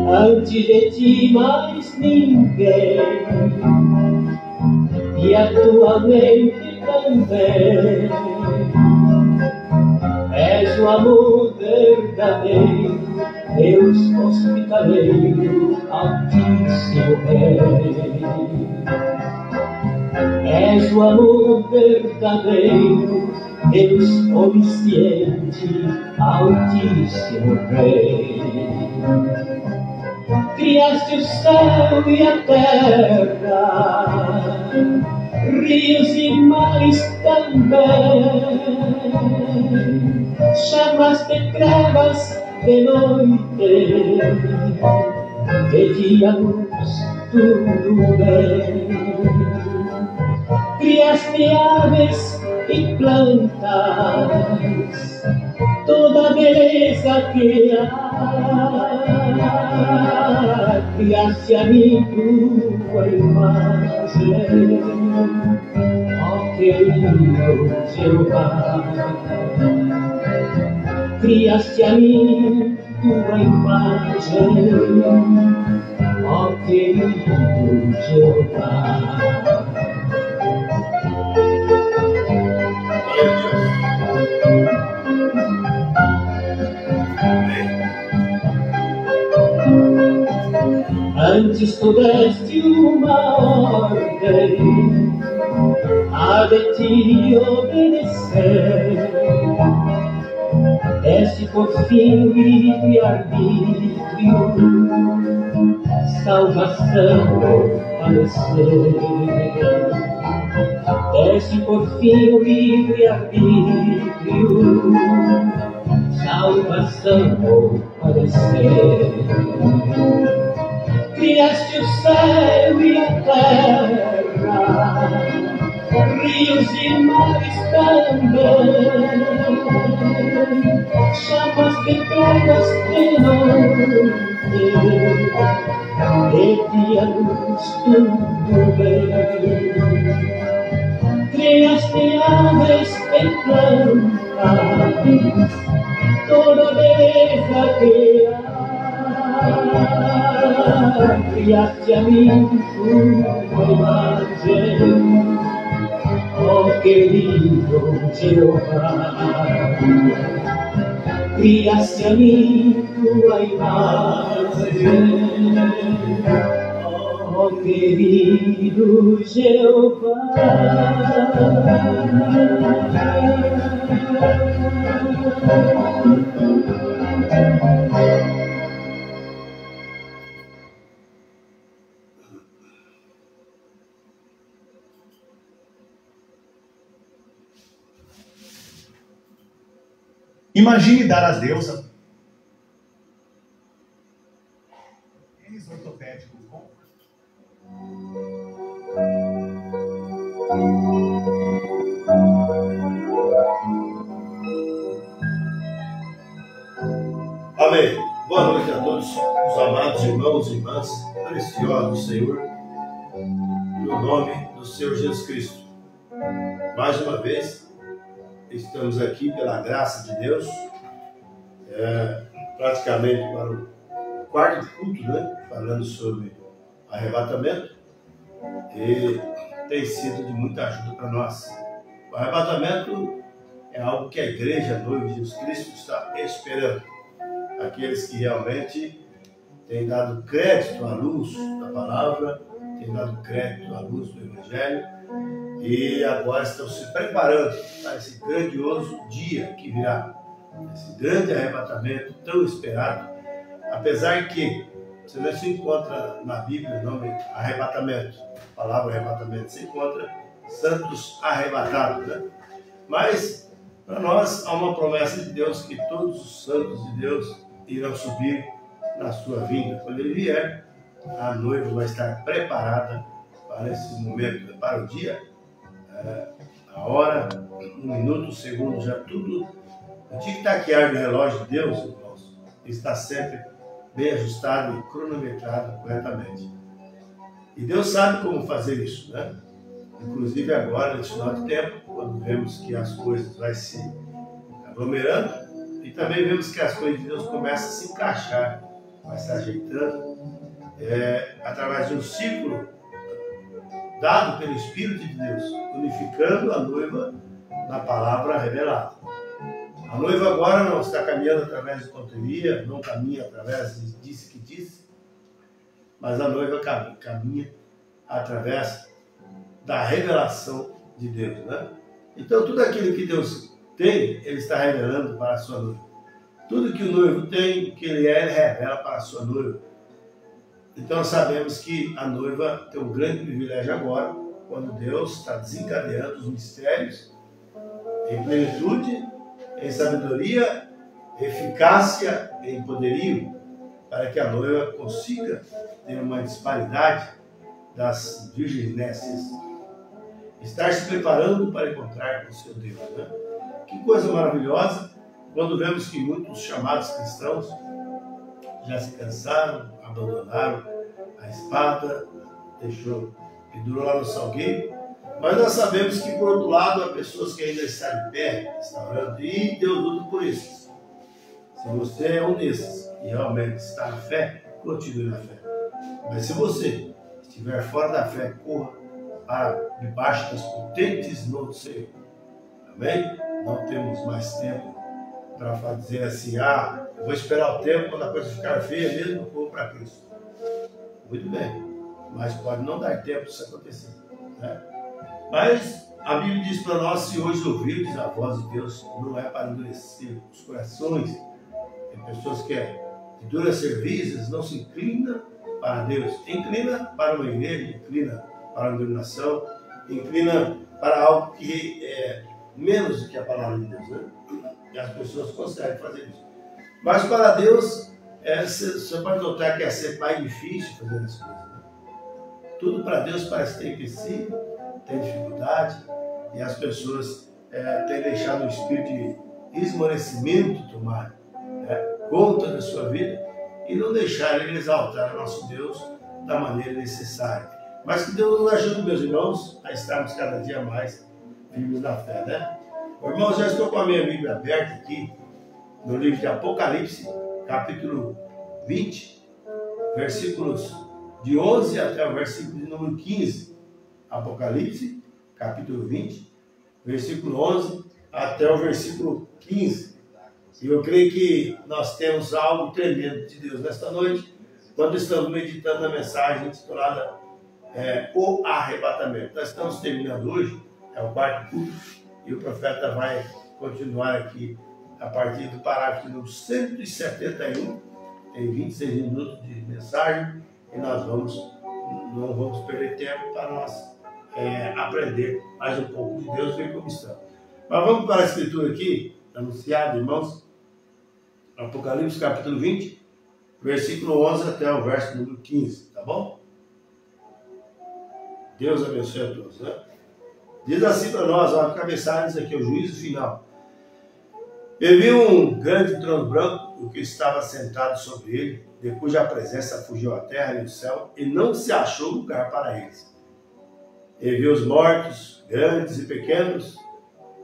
Antes de ti mais ninguém, e atualmente também, és o amor verdadeiro, Deus hospitaleiro, Altíssimo Rei. És o amor verdadeiro, Deus onisciente, Altíssimo Rei. Criaste o céu e a terra, rios e mares também. Chamaste trevas de noite, de dia luz, tudo bem. Criaste aves e plantas, toda a beleza que há. Criaste a mim tua imagem, ó querido Jeová. Criaste a mim tua imagem, ó querido Jeová. Antes tu deste uma ordem, a de ti obedecer. Deste por fim livre-arbítrio, salvação padecer. desse por fim o livre arbítrio, salvação ou padecer. Criaste o céu e a terra, rios e mares também, chamas de pragas de noite, e dia luz tudo bem. Criaste aves e plantas, toda beleza que há. Criaste a mim tua imagem, oh querido Jeová. Criaste a mim tua imagem, oh querido Jeová. Imagine dar a Deus tênis ortopédico com Amém. Boa noite a todos os amados irmãos e irmãs preciosos do Senhor, no nome do Senhor Jesus Cristo. Mais uma vez, estamos aqui pela graça de Deus, praticamente para o quarto culto, né? Falando sobre arrebatamento, e tem sido de muita ajuda para nós. O arrebatamento é algo que a igreja, a noiva de Jesus Cristo, está esperando. Aqueles que realmente têm dado crédito à luz da palavra, têm dado crédito à luz do Evangelho, e agora estão se preparando para esse grandioso dia que virá, esse grande arrebatamento tão esperado, apesar que você não se encontra na Bíblia o nome arrebatamento, a palavra arrebatamento, se encontra santos arrebatados, né? Mas para nós há uma promessa de Deus que todos os santos de Deus irão subir na sua vinda. Quando ele vier, a noiva vai estar preparada para esse momento, para o dia, a hora, um minuto, um segundo, já tudo. O tic-taquear do relógio de Deus, irmãos, está sempre bem ajustado e cronometrado corretamente. E Deus sabe como fazer isso, né? Inclusive agora, nesse final de tempo, quando vemos que as coisas vão se aglomerando, e também vemos que as coisas de Deus começam a se encaixar, vai se ajeitando, através de um círculo dado pelo Espírito de Deus, unificando a noiva na palavra revelada. A noiva agora não está caminhando através de tonteria, não caminha através de disse que disse, mas a noiva caminha através da revelação de Deus, né? Então tudo aquilo que Deus tem, Ele está revelando para a sua noiva. Tudo que o noivo tem, o que ele revela para a sua noiva. Então sabemos que a noiva tem um grande privilégio agora, quando Deus está desencadeando os mistérios em plenitude, em sabedoria, eficácia e poderio, para que a noiva consiga ter uma disparidade das virginécias. Estar se preparando para encontrar com o seu Deus, né? Que coisa maravilhosa quando vemos que muitos chamados cristãos já se cansaram, abandonaram a espada, pendurou lá no salgueiro, mas nós sabemos que, por outro lado, há pessoas que ainda estão em pé, estão orando, e Deus luta por isso. Se você é um desses e realmente está na fé, continue na fé. Mas se você estiver fora da fé, corra para debaixo das potentes mãos do Senhor. Amém? Não temos mais tempo para dizer assim, eu vou esperar o tempo, quando a coisa ficar feia mesmo, eu corro para Cristo. Muito bem, mas pode não dar tempo disso acontecer, né? Mas a Bíblia diz para nós, se hoje ouvirdes a voz de Deus, não é para endurecer os corações. Tem pessoas que de duras serviços não se inclinam para Deus, inclina para uma igreja, inclina para uma denominação, inclina para algo que é menos do que a palavra de Deus, né? E as pessoas conseguem fazer isso. Mas para Deus, você pode notar que é sempre mais difícil fazer as coisas, né? Tudo para Deus parece ter empecilho, tem dificuldade, e as pessoas têm deixado o espírito de esmorecimento tomar conta da sua vida e não deixar ele exaltar o nosso Deus da maneira necessária. Mas que Deus nos ajude, meus irmãos, a estarmos cada dia mais firmes na fé, né? Irmãos, já estou com a minha Bíblia aberta aqui, no livro de Apocalipse, capítulo 20, versículos de 11 até o versículo de número 15. Apocalipse, capítulo 20, versículo 11 até o versículo 15. E eu creio que nós temos algo tremendo de Deus nesta noite, quando estamos meditando na mensagem intitulada O Arrebatamento. Nós estamos terminando hoje, é o quarto culto, e o profeta vai continuar aqui a partir do parágrafo número 171, tem 26 minutos de mensagem, e nós não vamos perder tempo para nós aprender mais um pouco de Deus, ver como estamos. Mas vamos para a escritura aqui, anunciada, irmãos, Apocalipse capítulo 20, versículo 11 até o verso número 15, tá bom? Deus abençoe a todos, né? Diz assim para nós, cabeçalhos aqui, o juízo final. Eu vi um grande trono branco, o que estava sentado sobre ele, de cuja presença fugiu a terra e o céu, e não se achou lugar para eles. E vi os mortos, grandes e pequenos,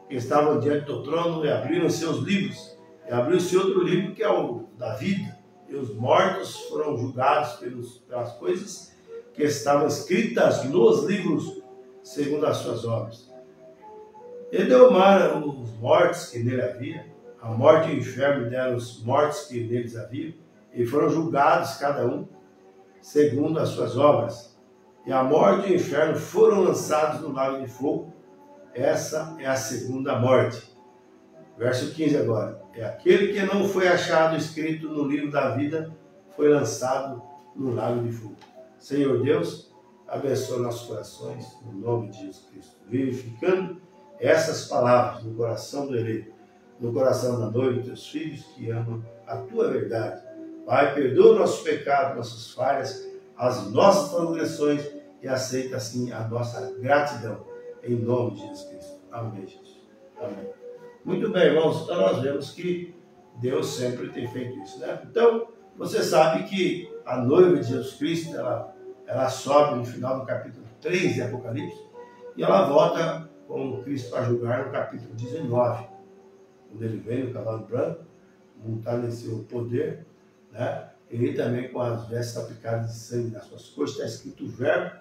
que estavam diante do trono, e abriram seus livros. E abriu-se outro livro, que é o da vida. E os mortos foram julgados pelas coisas que estavam escritas nos livros, segundo as suas obras. E deu mar os mortos que nele havia, a morte e o inferno deram os mortos que neles havia, e foram julgados cada um, segundo as suas obras. E a morte e o inferno foram lançados no lago de fogo. Essa é a segunda morte. Verso 15 agora. E aquele que não foi achado escrito no livro da vida foi lançado no lago de fogo. Senhor Deus, abençoe nossos corações, no nome de Jesus Cristo. Vivificando essas palavras no coração do eleito, no coração da noiva e teus filhos que amam a tua verdade. Pai, perdoa nossos pecados, nossas falhas, as nossas transgressões e aceita assim a nossa gratidão. Em nome de Jesus Cristo. Amém, Jesus. Amém. Muito bem, irmãos. Então nós vemos que Deus sempre tem feito isso, né? Então, você sabe que a noiva de Jesus Cristo, ela sobe no final do capítulo 3 de Apocalipse e ela volta com Cristo para julgar no capítulo 19. Quando ele vem no cavalo branco, montado em seu poder, né? Ele também com as vestes aplicadas de sangue nas suas costas, está escrito o verbo,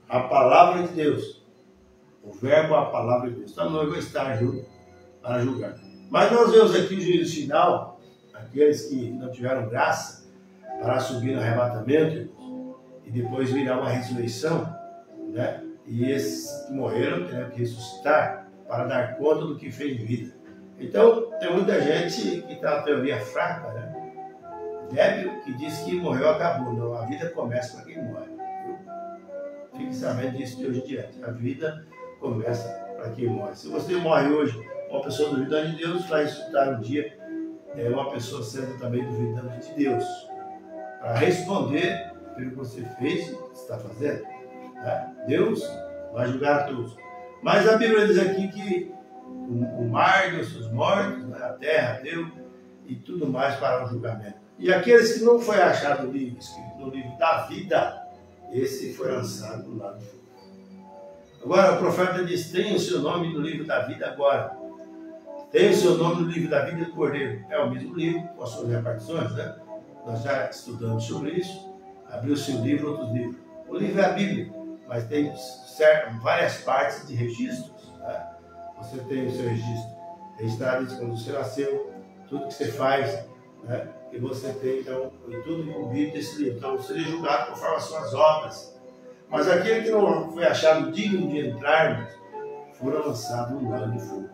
a palavra de Deus. O verbo, a palavra de Deus. Então a noiva está junto para julgar. Mas nós vemos aqui o juízo final, aqueles que não tiveram graça para subir no arrebatamento, e depois virá uma ressurreição, né? E esses que morreram terão que ressuscitar para dar conta do que fez de vida. Então, tem muita gente que está na teoria fraca, né? Débil, que diz que morreu, acabou. Não, a vida começa para quem morre. Fique sabendo disso de hoje em diante. A vida começa para quem morre. Se você morre hoje, uma pessoa duvidando de Deus, vai ressuscitar um dia uma pessoa sendo também duvidando de Deus, para responder pelo que você fez e o que está fazendo. Né? Deus vai julgar a todos. Mas a Bíblia diz aqui que o mar deu seus mortos, né? A terra deu, e tudo mais para o julgamento. E aqueles que não foi achado no livro, escrito no livro da vida, esse foi lançado no lago de fogo. Agora o profeta diz: tem o seu nome no livro da vida agora. Tem o seu nome no livro da vida do Cordeiro. É o mesmo livro, com as suas repartições, né? Nós já estudamos sobre isso. Abriu-se um livro, outros livros. O livro é a Bíblia, mas tem várias partes de registros. Né? Você tem o seu registro registrado desde quando você nasceu, tudo que você faz, né? E você tem, então, tudo incluído nesse livro. Então, você é julgado conforme as suas obras. Mas aquele que não foi achado digno de entrar, foram lançados no lago de fogo.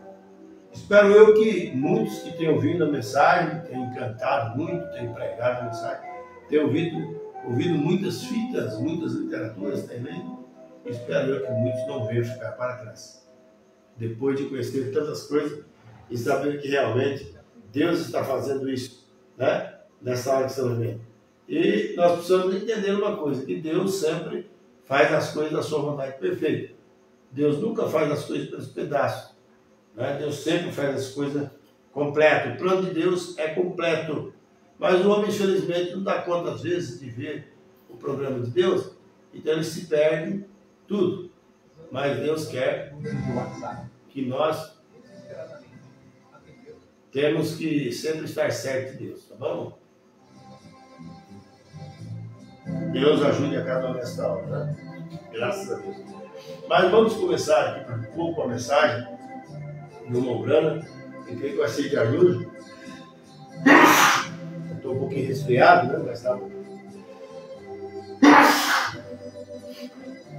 Espero eu que muitos que tenham ouvido a mensagem, tenham encantado muito, tenham pregado a mensagem, tenham ouvido muitas fitas, muitas literaturas também, espero eu que muitos não venham ficar para trás. Depois de conhecer tantas coisas e saber que realmente Deus está fazendo isso, né? Nessa hora que estamos vivendo. E nós precisamos entender uma coisa, que Deus sempre faz as coisas da sua vontade perfeita. Deus nunca faz as coisas pelos pedaços, né? Deus sempre faz as coisas completas. O plano de Deus é completo. Mas o homem, infelizmente, não dá conta, às vezes, de ver o programa de Deus, então ele se perde tudo. Mas Deus quer que nós temos que sempre estar certo de Deus, tá bom? Deus ajude a cada um nesta hora, né? Graças a Deus. Mas vamos começar aqui um pouco a mensagem do Mombrana. Eu creio que vai ser de ajuda. Estou um pouquinho resfriado, né? Mas tá bom.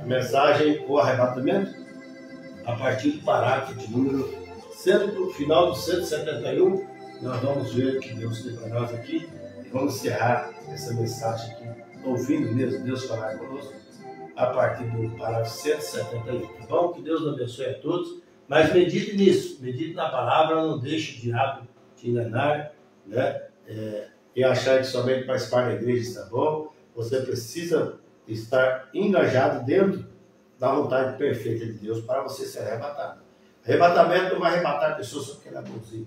A mensagem, o arrebatamento, a partir do parágrafo de número final do 171, nós vamos ver o que Deus tem para nós aqui e vamos encerrar essa mensagem aqui, ouvindo mesmo Deus falar conosco, a partir do parágrafo 171, tá bom? Que Deus abençoe a todos, mas medite nisso, medite na palavra, não deixe o diabo te enganar, né? E achar que somente participar da igreja está bom. Você precisa estar engajado dentro da vontade perfeita de Deus para você ser arrebatado. Arrebatamento não vai arrebatar a pessoa só porque ela é bonzinha,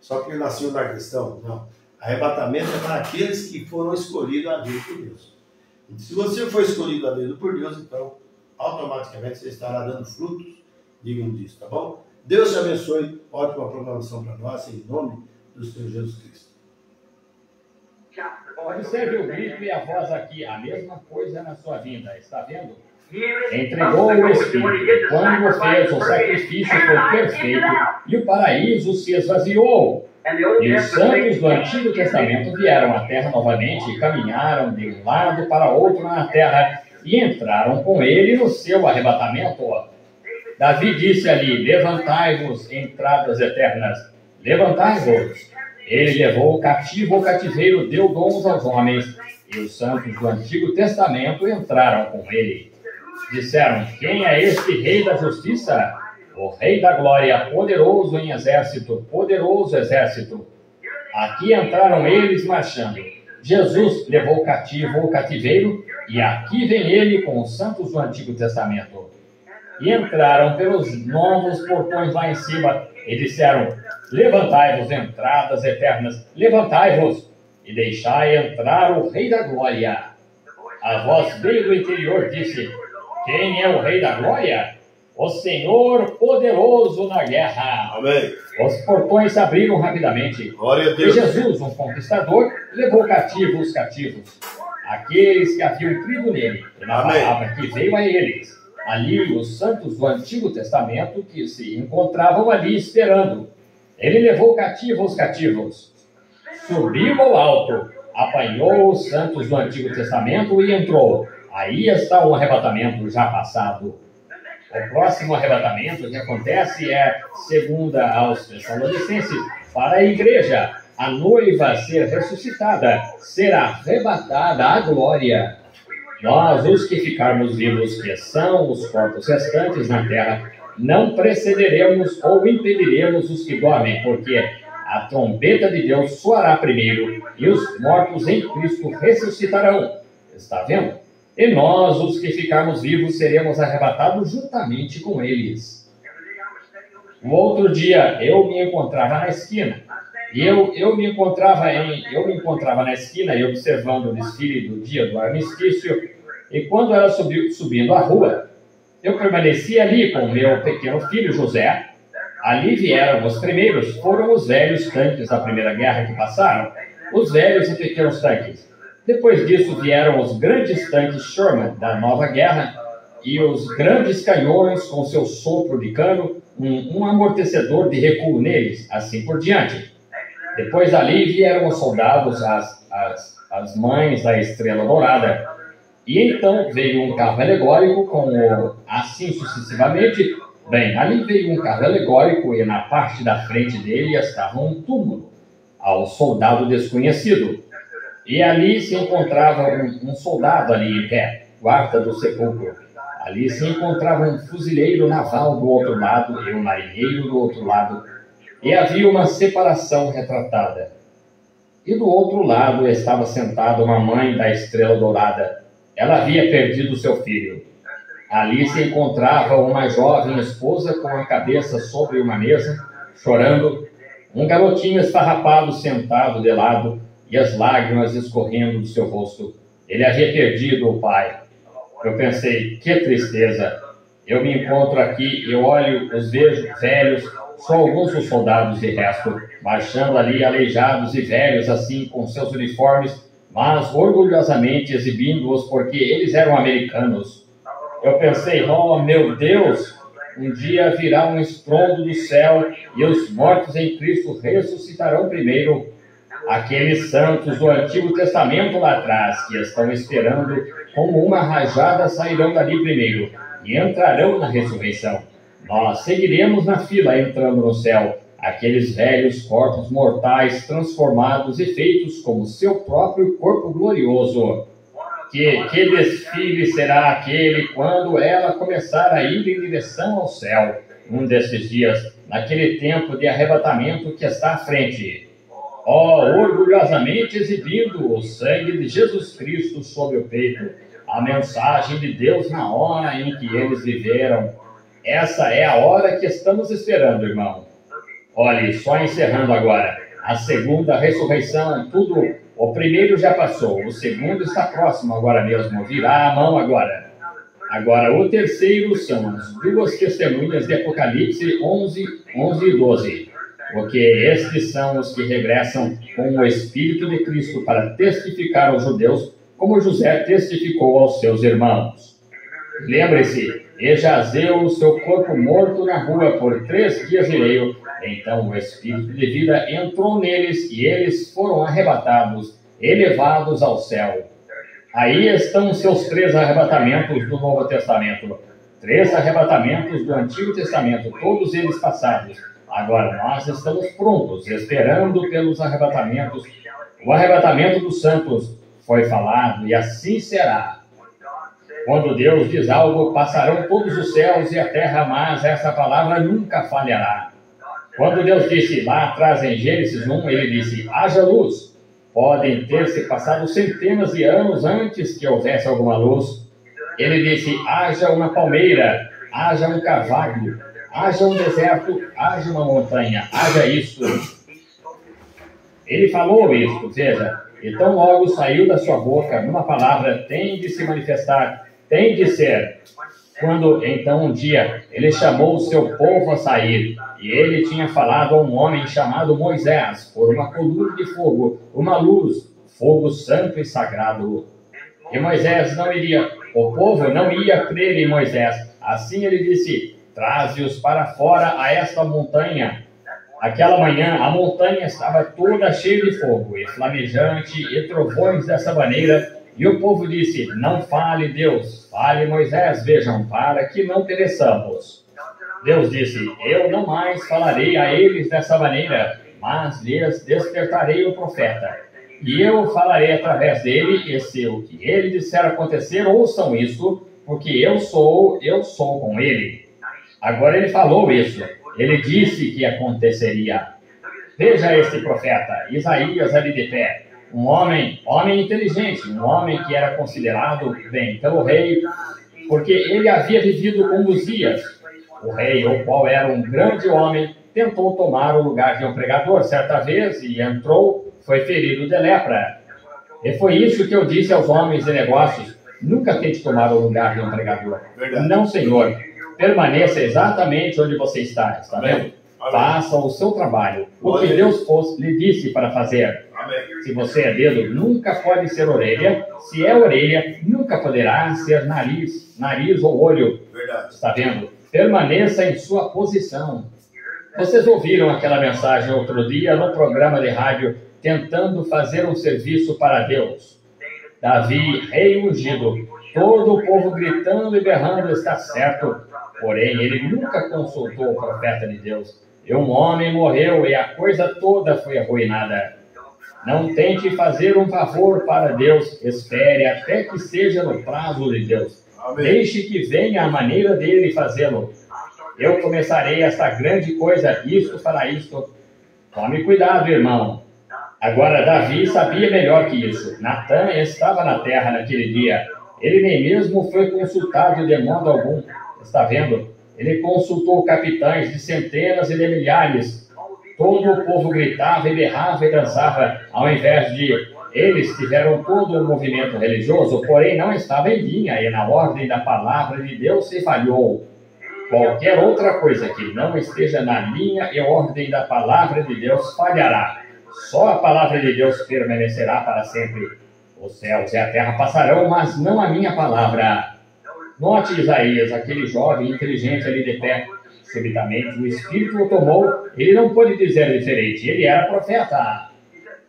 só porque ele nasceu na cristão, não. Arrebatamento é para aqueles que foram escolhidos a dedo por Deus. E se você for escolhido a dedo por Deus, então automaticamente você estará dando frutos dignos disso, tá bom? Deus te abençoe, ótima programação para nós, em nome do Senhor Jesus Cristo. Observe o grito e a voz aqui, a mesma coisa na sua vida, está vendo? Entregou o Espírito. Quando fez, o sacrifício foi perfeito e o paraíso se esvaziou. E os santos do Antigo Testamento vieram à terra novamente e caminharam de um lado para outro na terra e entraram com ele no seu arrebatamento. Davi disse ali: levantai-vos, entradas eternas, levantai-vos. Ele levou cativo o cativeiro, deu dons aos homens, e os santos do Antigo Testamento entraram com ele. Disseram: quem é este Rei da Justiça? O Rei da Glória, poderoso em exército, poderoso exército. Aqui entraram eles marchando. Jesus levou cativo o cativeiro, e aqui vem ele com os santos do Antigo Testamento. E entraram pelos novos portões lá em cima, e disseram: levantai-vos, entradas eternas, levantai-vos, e deixai entrar o Rei da Glória. A voz veio do interior, disse: quem é o Rei da Glória? O Senhor poderoso na guerra. Amém. Os portões se abriram rapidamente. Glória a E Deus. Jesus, um conquistador, levou cativos os cativos, aqueles que haviam crido nele, e na Amém. palavra que veio a eles. Ali os santos do Antigo Testamento que se encontravam ali esperando. Ele levou cativos os cativos, subiu ao alto, apanhou os santos do Antigo Testamento e entrou. Aí está o arrebatamento já passado. O próximo arrebatamento que acontece é, segundo aos Tessalonicenses, para a igreja. A noiva ser ressuscitada será arrebatada à glória. Nós, os que ficarmos vivos, que são os corpos restantes na terra, não precederemos ou impediremos os que dormem, porque a trombeta de Deus soará primeiro e os mortos em Cristo ressuscitarão. Está vendo? E nós, os que ficarmos vivos, seremos arrebatados juntamente com eles. Um outro dia, eu me encontrava na esquina. E eu me encontrava na esquina e observando o desfile do dia do armistício. E quando era subindo a rua, eu permaneci ali com meu pequeno filho José. Ali vieram os primeiros, foram os velhos tanques da Primeira Guerra que passaram, os velhos e pequenos tanques. Depois disso vieram os grandes tanques Sherman da Nova Guerra e os grandes canhões com seu sopro de cano, um amortecedor de recuo neles, assim por diante. Depois dali vieram os soldados, as mães da Estrela Dourada. E então veio um carro alegórico assim sucessivamente. Bem, ali veio um carro alegórico e na parte da frente dele estava um túmulo ao soldado desconhecido. E ali se encontrava um soldado ali em pé, guarda do sepulcro. Ali se encontrava um fuzileiro naval do outro lado e um marinheiro do outro lado, e havia uma separação retratada. E do outro lado estava sentada uma mãe da estrela dourada. Ela havia perdido seu filho. Ali se encontrava uma jovem esposa com a cabeça sobre uma mesa, chorando, um garotinho esfarrapado sentado de lado e as lágrimas escorrendo do seu rosto. Ele havia perdido o pai. Eu pensei, que tristeza. Eu me encontro aqui, eu olho, os vejo velhos, só alguns dos soldados de resto, marchando ali aleijados e velhos assim com seus uniformes, mas orgulhosamente exibindo-os porque eles eram americanos. Eu pensei, oh meu Deus, um dia virá um estrondo do céu e os mortos em Cristo ressuscitarão primeiro. Aqueles santos do Antigo Testamento lá atrás, que estão esperando como uma rajada, sairão dali primeiro e entrarão na ressurreição. Nós seguiremos na fila entrando no céu, aqueles velhos corpos mortais transformados e feitos como seu próprio corpo glorioso. Que desfile será aquele quando ela começar a ir em direção ao céu, um desses dias, naquele tempo de arrebatamento que está à frente. Orgulhosamente exibindo o sangue de Jesus Cristo sobre o peito, a mensagem de Deus na hora em que eles viveram. Essa é a hora que estamos esperando, irmão. Olhe, só encerrando agora, a segunda ressurreição, tudo, o primeiro já passou, o segundo está próximo agora mesmo, virá a mão agora. Agora, o terceiro são as duas testemunhas de Apocalipse 11 e 12. Porque estes são os que regressam com o Espírito de Cristo para testificar aos judeus, como José testificou aos seus irmãos. Lembre-se, e jazeu o seu corpo morto na rua por 3 dias e meio. Então o Espírito de vida entrou neles e eles foram arrebatados, elevados ao céu. Aí estão seus 3 arrebatamentos do Novo Testamento. 3 arrebatamentos do Antigo Testamento, todos eles passados. Agora nós estamos prontos, esperando pelos arrebatamentos. O arrebatamento dos santos foi falado e assim será. Quando Deus diz algo, passarão todos os céus e a terra, mas essa palavra nunca falhará. Quando Deus disse lá atrás em Gênesis 1, ele disse, haja luz. Podem ter se passado centenas de anos antes que houvesse alguma luz. Ele disse, haja uma palmeira, haja um carvalho, haja um deserto, haja uma montanha, haja isto. Ele falou isto, veja, e tão logo saiu da sua boca uma palavra, tem de se manifestar, tem de ser. Quando, então, um dia, ele chamou o seu povo a sair, e ele tinha falado a um homem chamado Moisés, por uma coluna de fogo, uma luz, fogo santo e sagrado. E Moisés não iria, o povo não ia crer em Moisés. Assim ele disse, traze-os para fora a esta montanha. Aquela manhã, a montanha estava toda cheia de fogo, e flamejante, e trovões dessa maneira. E o povo disse, não fale Deus, fale Moisés, vejam, para que não pereçamos. Deus disse, eu não mais falarei a eles dessa maneira, mas lhes despertarei o profeta. E eu falarei através dele, e se o que ele disser acontecer, ouçam isso, porque eu sou com ele. Agora ele falou isso, ele disse que aconteceria. Veja este profeta, Isaías ali de pé. Um homem inteligente, um homem que era considerado, bem, pelo rei, porque ele havia vivido com Uzias. O rei, o qual era um grande homem, tentou tomar o lugar de um pregador certa vez e entrou, foi ferido de lepra. E foi isso que eu disse aos homens de negócios, nunca tente tomar o lugar de um pregador. Verdade. Não, senhor. Permaneça exatamente onde você está vendo? Faça o seu trabalho, o que Deus lhe disse para fazer. Se você é dedo, nunca pode ser orelha. Se é orelha, nunca poderá ser nariz ou olho. Verdade. Está vendo? Permaneça em sua posição. Vocês ouviram aquela mensagem outro dia no programa de rádio, tentando fazer um serviço para Deus. Davi, rei ungido, todo o povo gritando e berrando, está certo. Porém, ele nunca consultou o profeta de Deus. E um homem morreu e a coisa toda foi arruinada. Não tente fazer um favor para Deus, espere até que seja no prazo de Deus. Amém. Deixe que venha a maneira dele fazê-lo. Eu começarei esta grande coisa, isto fará isto. Tome cuidado, irmão. Agora, Davi sabia melhor que isso. Natã estava na terra naquele dia. Ele nem mesmo foi consultado de modo algum. Está vendo? Ele consultou capitães de centenas e de milhares. Todo o povo gritava e berrava e dançava, ao invés de... Eles tiveram todo o movimento religioso, porém não estava em linha e na ordem da palavra de Deus se falhou. Qualquer outra coisa que não esteja na linha e ordem da palavra de Deus falhará. Só a palavra de Deus permanecerá para sempre. Os céus e a terra passarão, mas não a minha palavra. Note Isaías, aquele jovem inteligente ali de pé. Subitamente o Espírito o tomou. Ele não pôde dizer diferente. Ele era profeta.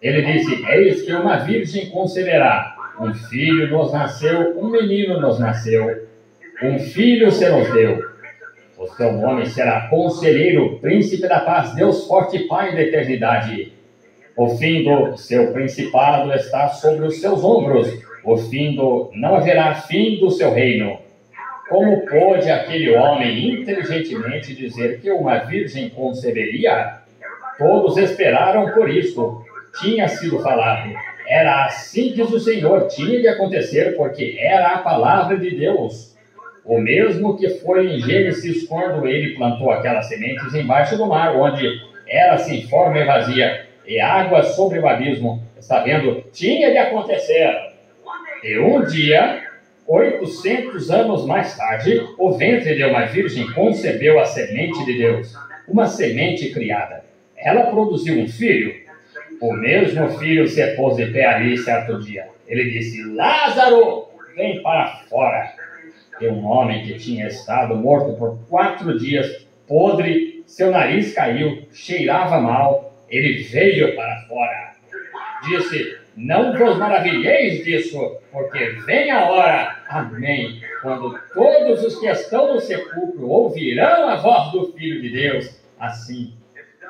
Ele disse, eis que uma virgem conceberá. Um filho nos nasceu, um menino nos nasceu. Um filho se nos deu. O seu nome será Conselheiro, Príncipe da Paz, Deus Forte e Pai da Eternidade. O fim do seu principado está sobre os seus ombros. Não haverá fim do seu reino. Como pôde aquele homem inteligentemente dizer que uma virgem conceberia? Todos esperaram por isso. Tinha sido falado. Era assim diz o Senhor. Tinha de acontecer porque era a palavra de Deus. O mesmo que foi em Gênesis quando ele plantou aquelas sementes embaixo do mar, onde era sem forma e vazia, e água sobre o abismo. Está vendo? Tinha de acontecer. E um dia, 800 anos mais tarde, o ventre de uma virgem concebeu a semente de Deus, uma semente criada. Ela produziu um filho. O mesmo filho se pôs de pé ali certo dia. Ele disse, Lázaro, vem para fora. E um homem que tinha estado morto por 4 dias, podre, seu nariz caiu, cheirava mal, ele veio para fora. Disse, não vos maravilheis disso, porque vem a hora, amém, quando todos os que estão no sepulcro ouvirão a voz do Filho de Deus. Assim,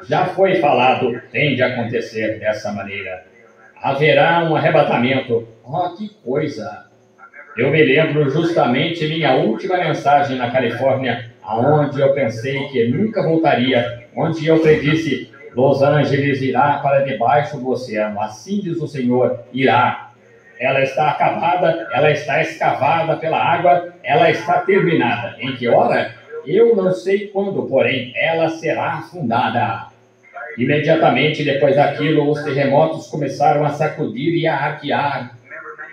já foi falado, tem de acontecer dessa maneira. Haverá um arrebatamento. Oh, que coisa! Eu me lembro justamente minha última mensagem na Califórnia, aonde eu pensei que nunca voltaria, onde eu predisse, Los Angeles irá para debaixo do oceano, assim diz o Senhor, irá. Ela está acabada, ela está escavada pela água, ela está terminada. Em que hora? Eu não sei quando, porém, ela será afundada. Imediatamente depois daquilo, os terremotos começaram a sacudir e a arquear.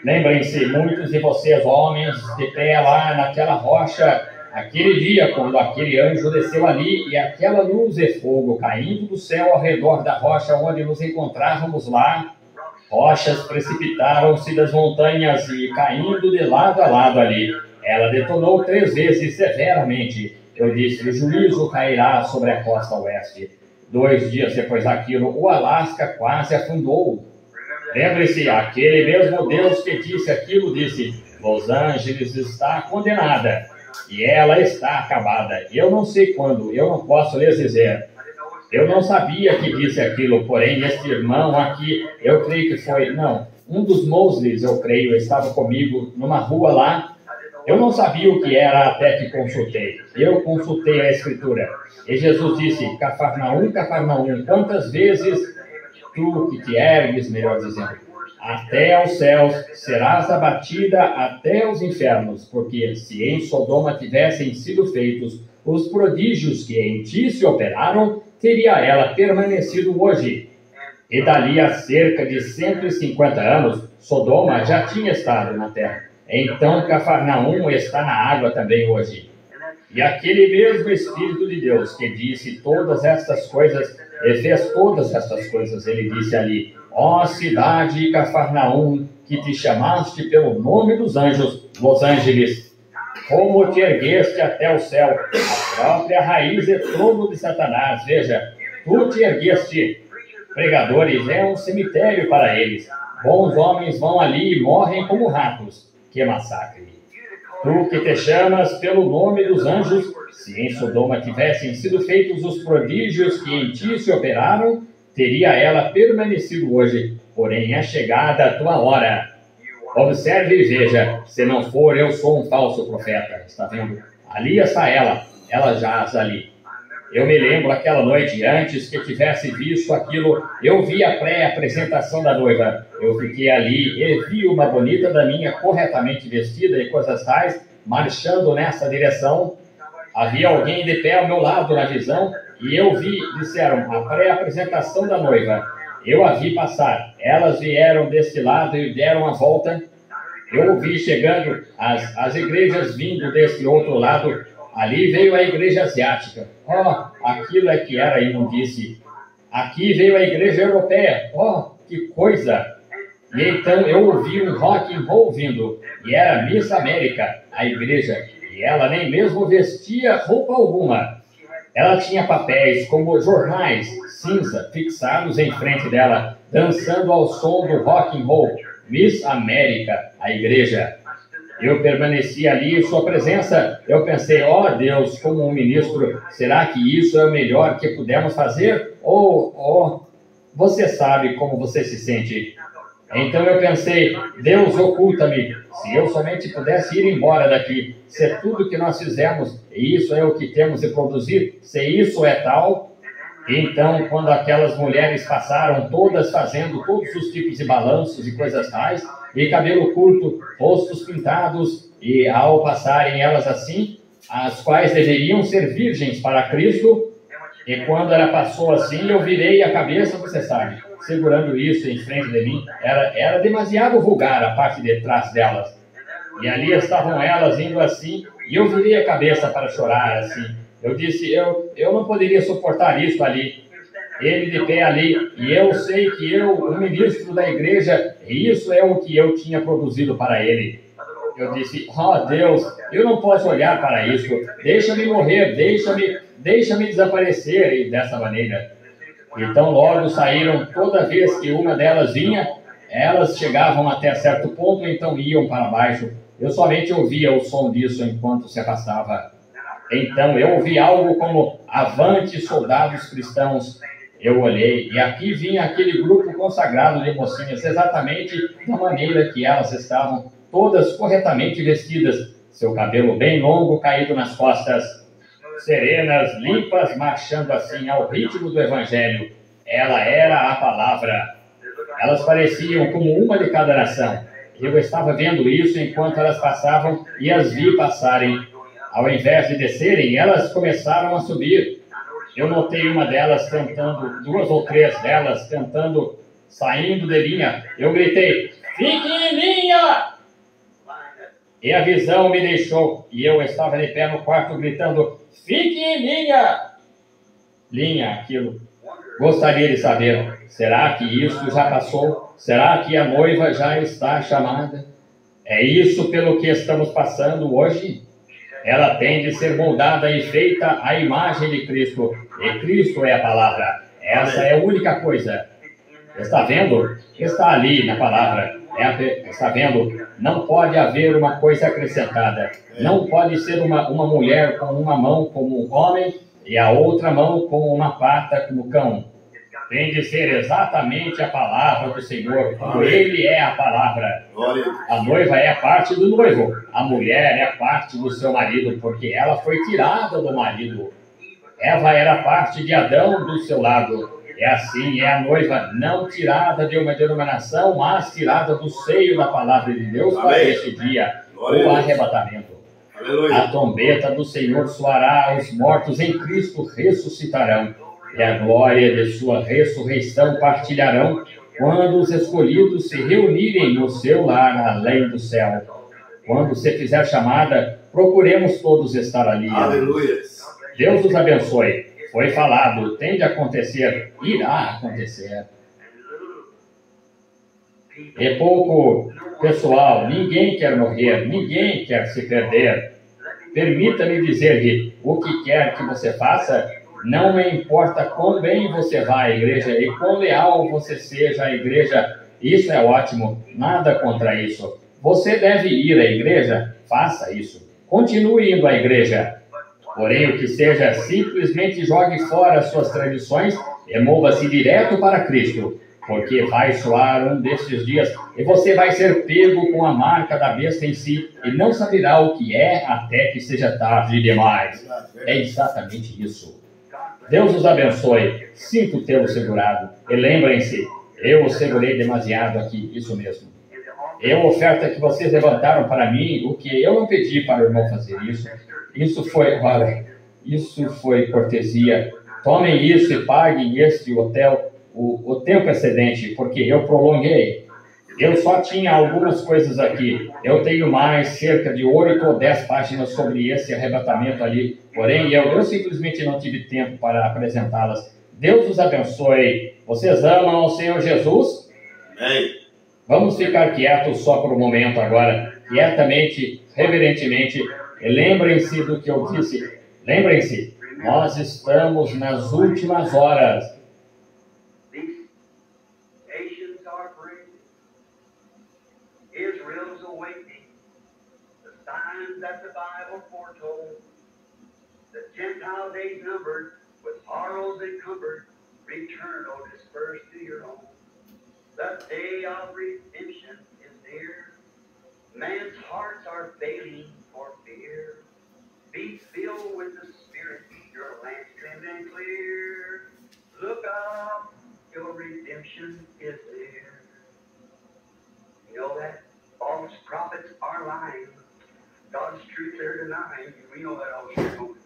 Lembrem-se, muitos de vocês, homens, de pé lá naquela rocha, aquele dia quando aquele anjo desceu ali e aquela luz e fogo caindo do céu ao redor da rocha onde nos encontrávamos lá, rochas precipitaram-se das montanhas e caindo de lado a lado ali. Ela detonou 3 vezes severamente. Eu disse, o juízo cairá sobre a costa oeste. 2 dias depois daquilo, o Alasca quase afundou. Lembre-se, aquele mesmo Deus que disse aquilo disse, Los Angeles está condenada e ela está acabada. Eu não sei quando, eu não posso lhes dizer. Eu não sabia que disse aquilo, porém este irmão aqui, eu creio que foi, não, um dos Mosleys, eu creio, estava comigo numa rua lá. Eu não sabia o que era até que consultei. Eu consultei a Escritura. E Jesus disse, Cafarnaum, Cafarnaum, quantas vezes tu que te ergues, melhor dizendo, até aos céus, serás abatida até os infernos, porque se em Sodoma tivessem sido feitos os prodígios que em ti se operaram, teria ela permanecido hoje. E dali a cerca de 150 anos, Sodoma já tinha estado na terra. Então Cafarnaum está na água também hoje. E aquele mesmo Espírito de Deus que disse todas estas coisas, e fez todas estas coisas, ele disse ali, ó cidade Cafarnaum, que te chamaste pelo nome dos anjos, Los Angeles, como te ergueste até o céu, a própria raiz e trono de Satanás, veja, tu te ergueste. Pregadores é um cemitério para eles. Bons homens vão ali e morrem como ratos. Que massacre! Tu que te chamas pelo nome dos anjos, se em Sodoma tivessem sido feitos os prodígios que em ti se operaram, teria ela permanecido hoje, porém é chegada a tua hora. Observe e veja, se não for, eu sou um falso profeta. Está vendo? Ali está ela jaz ali. Eu me lembro aquela noite, antes que tivesse visto aquilo, eu vi a pré-apresentação da noiva. Eu fiquei ali e vi uma bonita daminha corretamente vestida e coisas tais, marchando nessa direção. Havia alguém de pé ao meu lado na visão, e eu vi, disseram, a pré-apresentação da noiva. Eu a vi passar. Elas vieram desse lado e deram a volta. Eu vi chegando as igrejas vindo desse outro lado. Ali veio a igreja asiática. Aquilo é que era imundície. Aqui veio a igreja europeia. Que coisa! E então eu ouvi um rock and roll vindo. E era Miss América, a igreja. E ela nem mesmo vestia roupa alguma. Ela tinha papéis como jornais cinza fixados em frente dela, dançando ao som do rock and roll. Miss América, a igreja. Eu permaneci ali em sua presença. Eu pensei, Deus, como um ministro, será que isso é o melhor que pudemos fazer? Você sabe como você se sente. Então eu pensei, Deus, oculta-me. Se eu somente pudesse ir embora daqui, se tudo que nós fizemos, e isso é o que temos de produzir, se isso é tal. Então, quando aquelas mulheres passaram, todas fazendo todos os tipos de balanços e coisas tais, e cabelo curto, rostos pintados, e ao passarem elas assim, as quais deveriam ser virgens para Cristo, e quando ela passou assim, eu virei a cabeça, você sabe, segurando isso em frente de mim, era demasiado vulgar a parte de trás delas. E ali estavam elas indo assim, e eu virei a cabeça para chorar assim. Eu disse, eu não poderia suportar isso ali. Ele de pé ali, e eu sei que eu, o ministro da igreja, isso é o que eu tinha produzido para ele. Eu disse, Deus, eu não posso olhar para isso. Deixa-me morrer, deixa-me desaparecer. E dessa maneira. Então logo saíram, toda vez que uma delas vinha, elas chegavam até certo ponto, então iam para baixo. Eu somente ouvia o som disso enquanto se afastava. Então eu ouvi algo como, avante soldados cristãos. Eu olhei, e aqui vinha aquele grupo consagrado de mocinhas, exatamente da maneira que elas estavam, todas corretamente vestidas, seu cabelo bem longo caído nas costas, serenas, limpas, marchando assim ao ritmo do evangelho. Ela era a palavra. Elas pareciam como uma de cada nação. Eu estava vendo isso enquanto elas passavam e as vi passarem. Ao invés de descerem, elas começaram a subir. Eu notei uma delas tentando, 2 ou 3 delas tentando, saindo de linha. Eu gritei, fique em linha! E a visão me deixou, e eu estava de pé no quarto gritando, fique em linha! Linha, aquilo. Gostaria de saber, será que isso já passou? Será que a noiva já está chamada? É isso pelo que estamos passando hoje? Ela tem de ser moldada e feita à imagem de Cristo. E Cristo é a palavra. Essa é a única coisa. Está vendo? Está ali na palavra. Está vendo? Não pode haver uma coisa acrescentada. Não pode ser uma mulher com uma mão como um homem e a outra mão com uma pata como cão. Tem de ser exatamente a palavra do Senhor, como Ele é a palavra. A noiva é a parte do noivo, a mulher é a parte do seu marido, porque ela foi tirada do marido. Eva era parte de Adão do seu lado. É assim, é a noiva não tirada de uma denominação, mas tirada do seio da palavra de Deus para esse dia, o arrebatamento. A trombeta do Senhor soará, os mortos em Cristo ressuscitarão. E a glória de sua ressurreição partilharão quando os escolhidos se reunirem no seu lar além do céu. Quando você fizer chamada, procuremos todos estar ali. Aleluia. Deus os abençoe. Foi falado, tem de acontecer, irá acontecer. É pouco pessoal, ninguém quer morrer, ninguém quer se perder. Permita-me dizer-lhe, o que quer que você faça, não me importa quão bem você vá à igreja e quão leal você seja à igreja. Isso é ótimo, nada contra isso. Você deve ir à igreja, faça isso. Continue indo à igreja. Porém, o que seja, simplesmente jogue fora as suas tradições e mova-se direto para Cristo. porque vai soar um destes dias e você vai ser pego com a marca da besta em si e não saberá o que é até que seja tarde demais. É exatamente isso. Deus os abençoe. Sinto tê-lo segurado. E lembrem-se, eu os segurei demasiado aqui, isso mesmo. Eu oferta que vocês levantaram para mim, o que eu não pedi para o irmão fazer isso. Isso foi cortesia. Tomem isso e paguem este hotel o tempo excedente, porque eu prolonguei. Eu só tinha algumas coisas aqui. Eu tenho mais cerca de 8 ou 10 páginas sobre esse arrebatamento ali. Porém, eu simplesmente não tive tempo para apresentá-las. Deus os abençoe. Vocês amam o Senhor Jesus? Amém. Vamos ficar quietos só por um momento agora. Quietamente, reverentemente. E lembrem-se do que eu disse. Lembrem-se, nós estamos nas últimas horas. Israel's awakening, the signs that the Bible foretold, the Gentile days numbered, with sorrows encumbered, return, O dispersed to your home. The day of redemption is near. Man's hearts are failing for fear. Be filled with the Spirit, your lamps trimmed and clear. Look up, your redemption is near. You know that? False prophets are lying. God's truth they're denying. We know that all the time.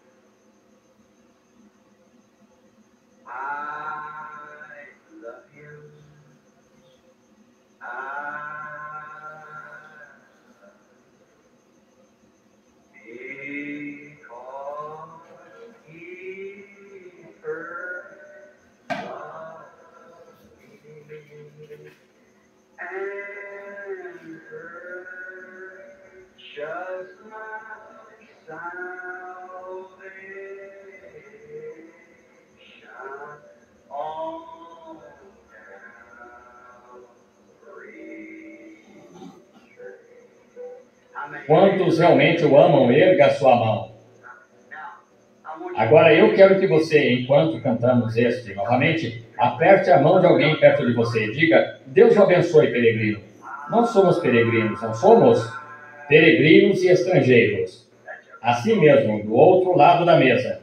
I love him. Because he first loved me. And just my salvation on Calvary. Quantos realmente o amam, erga a sua mão. Agora eu quero que você, enquanto cantamos este novamente, aperte a mão de alguém perto de você. Diga, Deus o abençoe, peregrino. Nós somos peregrinos, não somos? Peregrinos e estrangeiros. Assim mesmo, do outro lado da mesa.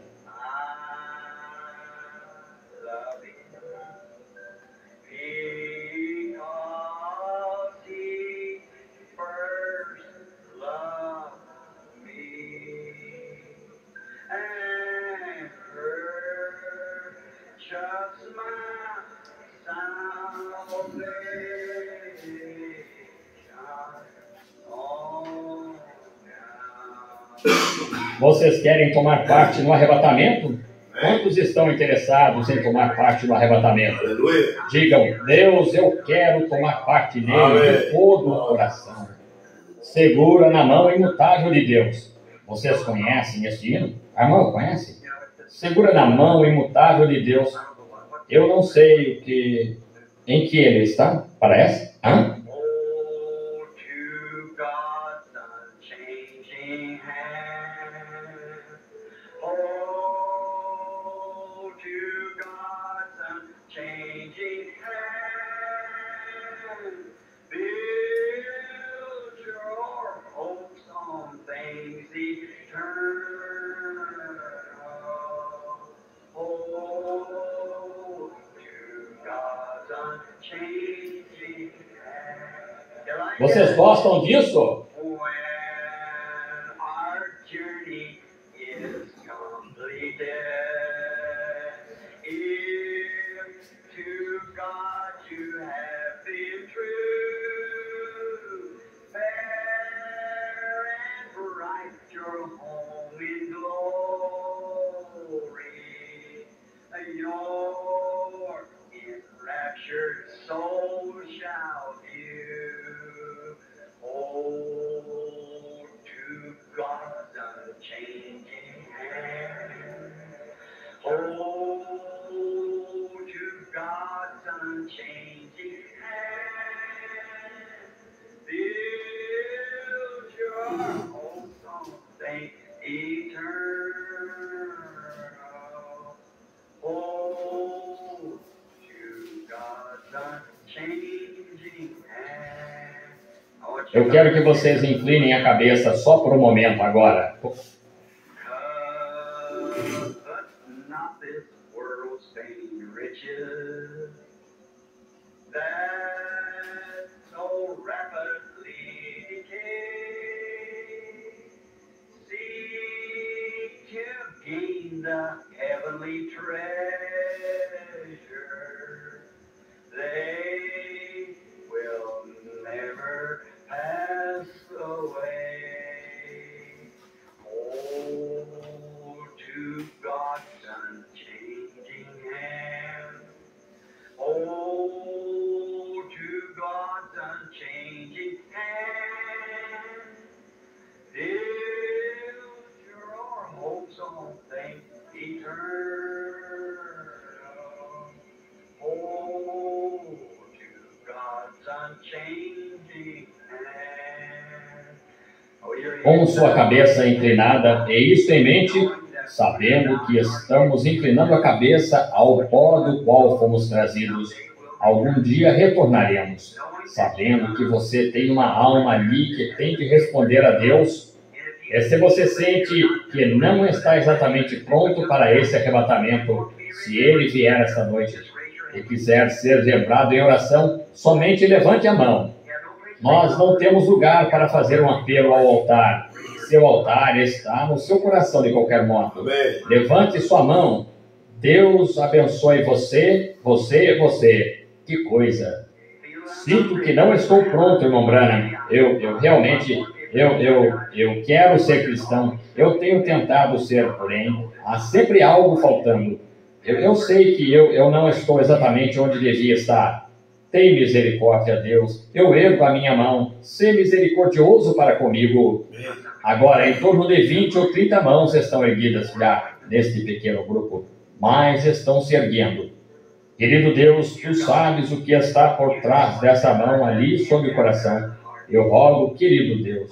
Vocês querem tomar parte no arrebatamento? Quantos estão interessados em tomar parte no arrebatamento? Aleluia. Digam, Deus, eu quero tomar parte nele de todo o coração. Segura na mão imutável de Deus. Vocês conhecem este hino? A irmã conhece? Segura na mão imutável de Deus. Eu não sei em que ele está. Parece? Hã? Vocês gostam disso? Soul shall view. Oh, to God's unchanging hand. Oh, to God's unchanging hand. Build your hopes on things eternal. Oh, to God's unchanging Eu quero que vocês inclinem a cabeça só por um momento agora. But not this world's vain riches that so rapidly decay. Seek to gain the heavenly treasure. They will never pass away. Oh, to God's unchanging hand. Oh, to God's unchanging hand. Build your hopes on things eternal. Oh, to God's unchanging hand. Com sua cabeça inclinada, e isso em mente, sabendo que estamos inclinando a cabeça ao pó do qual fomos trazidos. Algum dia retornaremos, sabendo que você tem uma alma ali que tem de responder a Deus. E se você sente que não está exatamente pronto para esse arrebatamento, se ele vier esta noite e quiser ser lembrado em oração, somente levante a mão. Nós não temos lugar para fazer um apelo ao altar. Seu altar está no seu coração de qualquer modo. Amém. Levante sua mão. Deus abençoe você, você e você. Que coisa. Sinto que não estou pronto, irmão Branham. Eu realmente, eu quero ser cristão. Eu tenho tentado ser, porém, há sempre algo faltando. Eu sei que eu não estou exatamente onde devia estar. Tem misericórdia, Deus. Eu ergo a minha mão. Sê misericordioso para comigo. Agora, em torno de 20 ou 30 mãos estão erguidas já neste pequeno grupo, mas estão se erguendo. Querido Deus, tu sabes o que está por trás dessa mão ali sobre o coração. Eu rogo, querido Deus,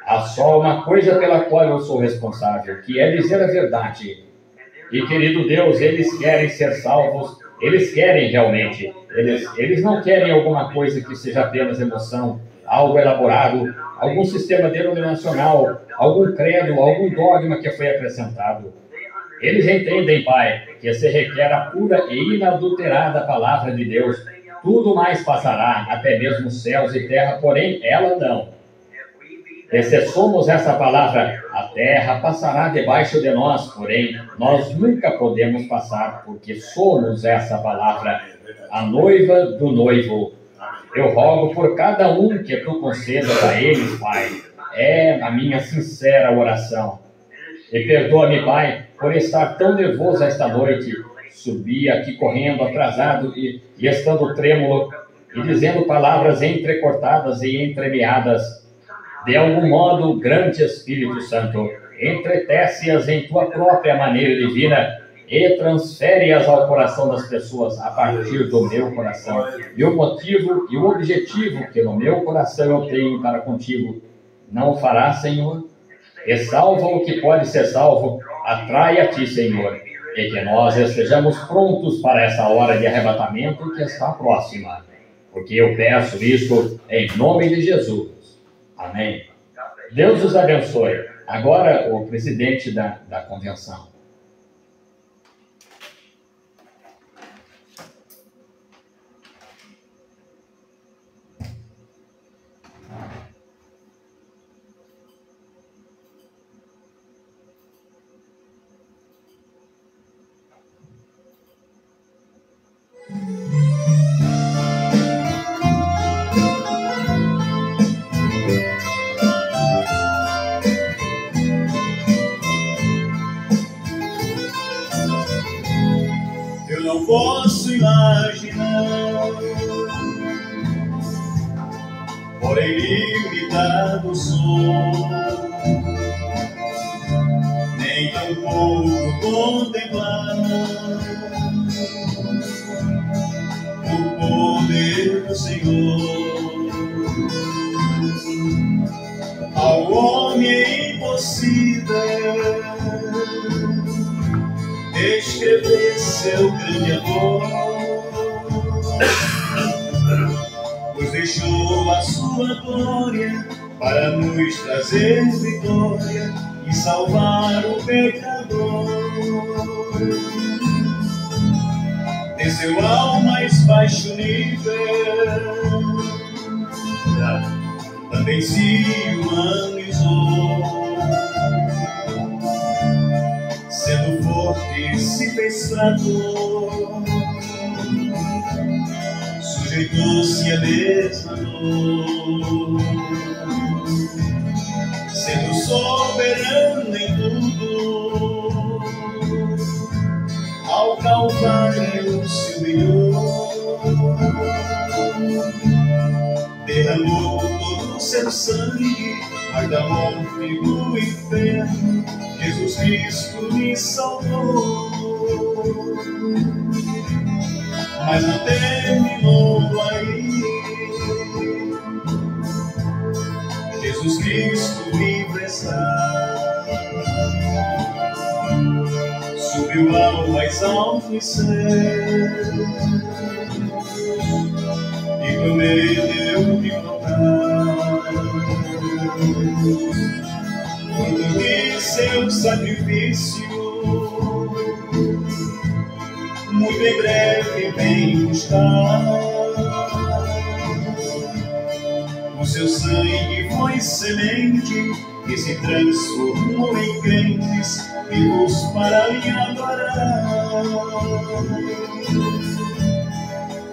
há só uma coisa pela qual eu sou responsável, que é dizer a verdade. E, querido Deus, eles querem ser salvos, eles querem realmente. Eles não querem alguma coisa que seja apenas emoção, algo elaborado, algum sistema denominacional, algum credo, algum dogma que foi acrescentado. Eles entendem, Pai, que se requer a pura e inadulterada palavra de Deus. Tudo mais passará, até mesmo céus e terra, porém ela não. E se somos essa palavra, a terra passará debaixo de nós, porém nós nunca podemos passar, porque somos essa palavra, a noiva do noivo. Eu rogo por cada um que tu concedas a eles, Pai. É a minha sincera oração. E perdoa-me, Pai, por estar tão nervoso esta noite. Subi aqui correndo, atrasado e estando trêmulo, e dizendo palavras entrecortadas e entremeadas. De algum modo, grande Espírito Santo, entretece-as em tua própria maneira divina e transfere-as ao coração das pessoas a partir do meu coração. E o motivo e o objetivo que no meu coração eu tenho para contigo, não o fará, Senhor? E salva o que pode ser salvo, atrai a ti, Senhor, e que nós estejamos prontos para essa hora de arrebatamento que está próxima. Porque eu peço isso em nome de Jesus. Amém. Deus os abençoe. Agora, o presidente da convenção. Não posso imaginar, porém limitado sou, nem tão pouco contemplar o poder do Senhor. Ao homem é impossível escrever seu grande amor, pois Deus deixou a sua glória para nos trazer vitória e salvar o pecador. Desceu ao mais baixo nível, também se humanizou, sendo forte se fez fraco, sujeitou-se a mesma dor, sendo soberano em tudo, ao Calvário se humilhou, derramou todo o seu sangue, mas da morte do inferno Jesus Cristo me salvou. Mas não terminou aí, Jesus Cristo livre está, subiu ao mais alto céu e prometeu me contar quando de seu sacrifício muito em breve vem buscar. O seu sangue foi semente que se transformou em crentes vivos para lhe adorar.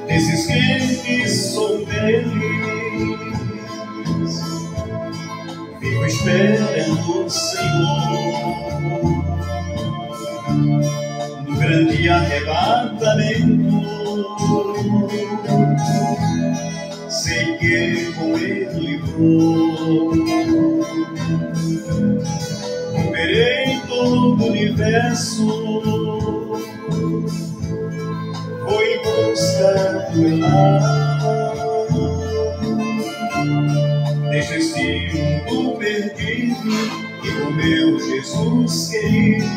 Desses crentes sou deles, vivo esperando o Senhor no grande arrebatamento. Sei que com Ele vou, verei todo o universo, vou em busca do meu lar. Deixo este mundo perdido e com meu Jesus querido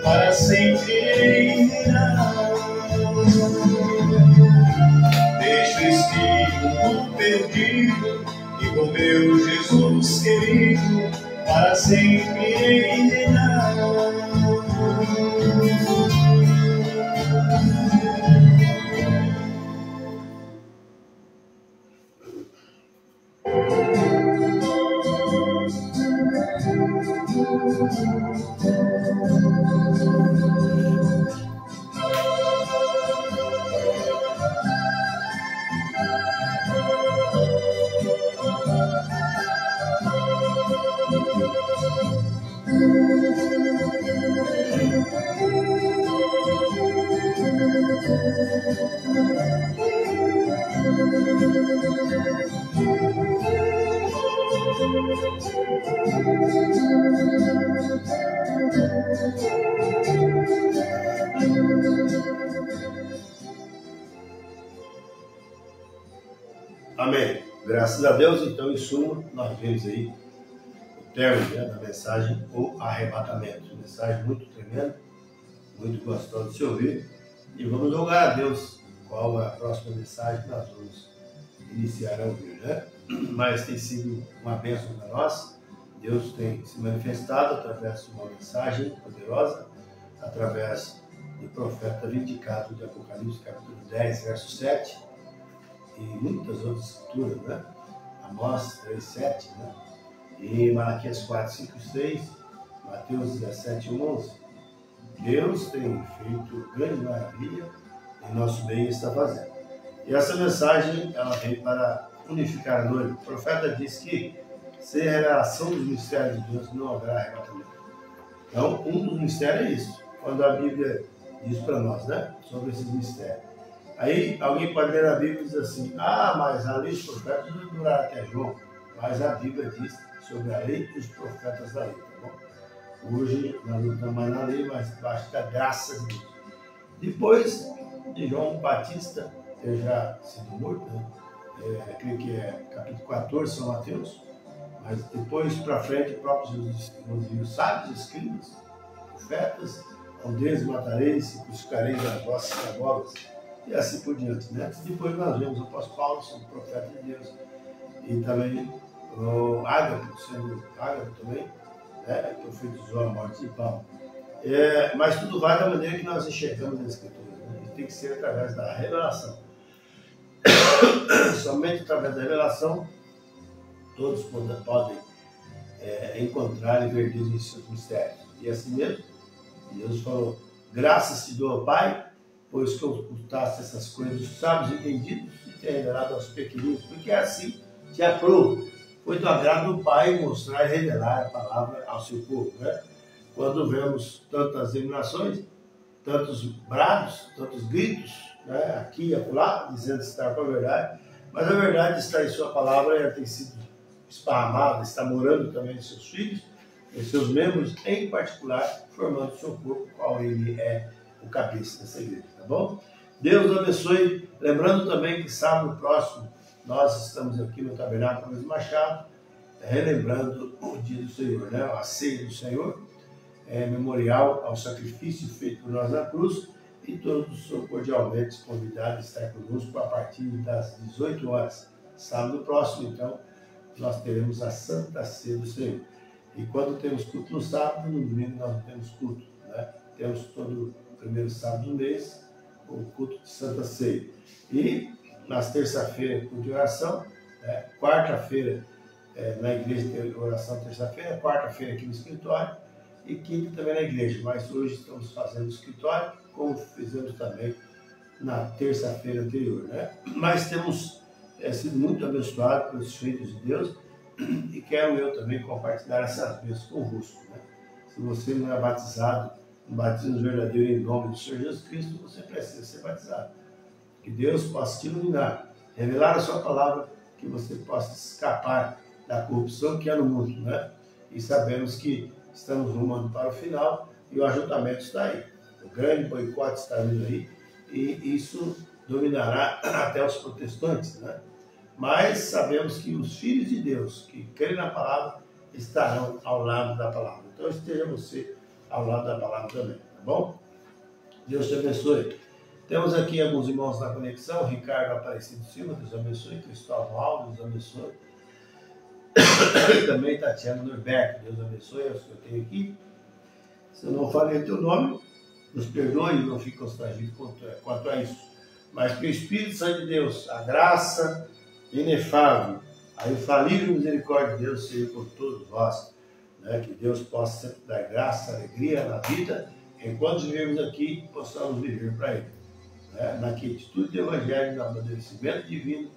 para sempre reinar. Deixo este mundo perdido e com meu Jesus querido para sempre reinar. Amém. Graças a Deus, então, em suma, nós vemos aí o término, né, da mensagem, o arrebatamento. Mensagem muito tremenda, muito gostosa de se ouvir. E vamos rogar a Deus qual é a próxima mensagem que nós vamos iniciar a ouvir, né? Mas tem sido uma bênção para nós. Deus tem se manifestado através de uma mensagem poderosa, através do profeta vindicado de Apocalipse, capítulo 10, verso 7, e muitas outras escrituras, né? Amós 3, 7, né? E Malaquias 4, 5 e 6, Mateus 17, 11. Deus tem feito grande maravilha em nosso meio está fazendo. E essa mensagem, ela veio para unificar a noiva. O profeta diz que sem a revelação dos mistérios de Deus não haverá arrebatamento. Então, um dos mistérios é isso. Quando a Bíblia diz para nós, né, sobre esses mistérios. Aí alguém pode ler a Bíblia e dizer assim: ah, mas a lei dos profetas não durará até João. Mas a Bíblia diz sobre a lei dos profetas da lei, tá bom? Hoje nós não estamos mais na lei, mas debaixo da graça de Deus. Depois de João Batista ter já sido morto, né? Creio que é capítulo 14, São Mateus, mas depois para frente, próprios os sábios, escribas, profetas, aldeias matareis e crucificareis nas vossas sinagogas. e assim por diante, né? Depois nós vemos o apóstolo Paulo sendo profeta de Deus e também o Ágapo, sendo Ágapo também, né? Profetizou a morte de Paulo. Mas tudo vai da maneira que nós enxergamos as Escrituras, né? E tem que ser através da revelação. Somente através da revelação todos podem encontrar e ver Deus em seus mistérios. E assim mesmo, Deus falou: graças te dou, Pai, pois que ocultaste essas coisas dos sábios entendidos e te revelado aos pequeninos, porque assim te aprovo. Foi do agrado do Pai mostrar e revelar a palavra ao seu povo, né? Quando vemos tantas eliminações, tantos brados, tantos gritos, né, aqui e acolá, dizendo estar com a verdade, mas a verdade está em sua palavra e ela tem sido esparramada, está morando também em seus filhos, em seus membros, em particular, formando o seu corpo, qual ele é o cabeça dessa igreja, tá bom? Deus abençoe, lembrando também que sábado próximo nós estamos aqui no Tabernáculo Luiz Machado, relembrando o dia do Senhor, né? A ceia do Senhor, memorial ao sacrifício feito por nós na cruz, e todos são cordialmente convidados a estar conosco a partir das 18 horas. Sábado próximo, então, nós teremos a Santa Ceia do Senhor. E quando temos culto no sábado, no domingo nós não temos culto, né? Temos todo o primeiro sábado do mês o culto de Santa Ceia. E nas terça-feira, culto de oração, né? Quarta-feira na igreja tem oração terça-feira, quarta-feira aqui no escritório e quinta também na igreja. Mas hoje estamos fazendo no escritório, como fizemos também na terça-feira anterior, né? Mas temos sido muito abençoados pelos filhos de Deus e quero eu também compartilhar essas bênçãos convosco, né? Se você não é batizado, um batismo verdadeiro em nome do Senhor Jesus Cristo, você precisa ser batizado. Que Deus possa te iluminar, revelar a sua palavra, que você possa escapar da corrupção que há no mundo, né? E sabemos que estamos rumando para o final e o ajuntamento está aí. O grande boicote está vindo aí e isso dominará até os protestantes, né? Mas sabemos que os filhos de Deus que creem na palavra estarão ao lado da palavra. Então esteja você ao lado da palavra também, tá bom? Deus te abençoe. Temos aqui alguns irmãos na conexão, Ricardo Aparecido Silva, Deus abençoe, Cristóvão Alves, Deus abençoe. E também Tatiana Norberto, Deus abençoe, é os que eu tenho aqui. Se eu não falei o teu nome, nos perdoe e não fique constrangido quanto a isso. Mas que o Espírito Santo de Deus, a graça inefável, a infalível misericórdia de Deus seja por todos vós, né? Que Deus possa sempre dar graça, alegria na vida, enquanto vivemos aqui, possamos viver para Ele, né? Na quietude do Evangelho, no amadurecimento divino,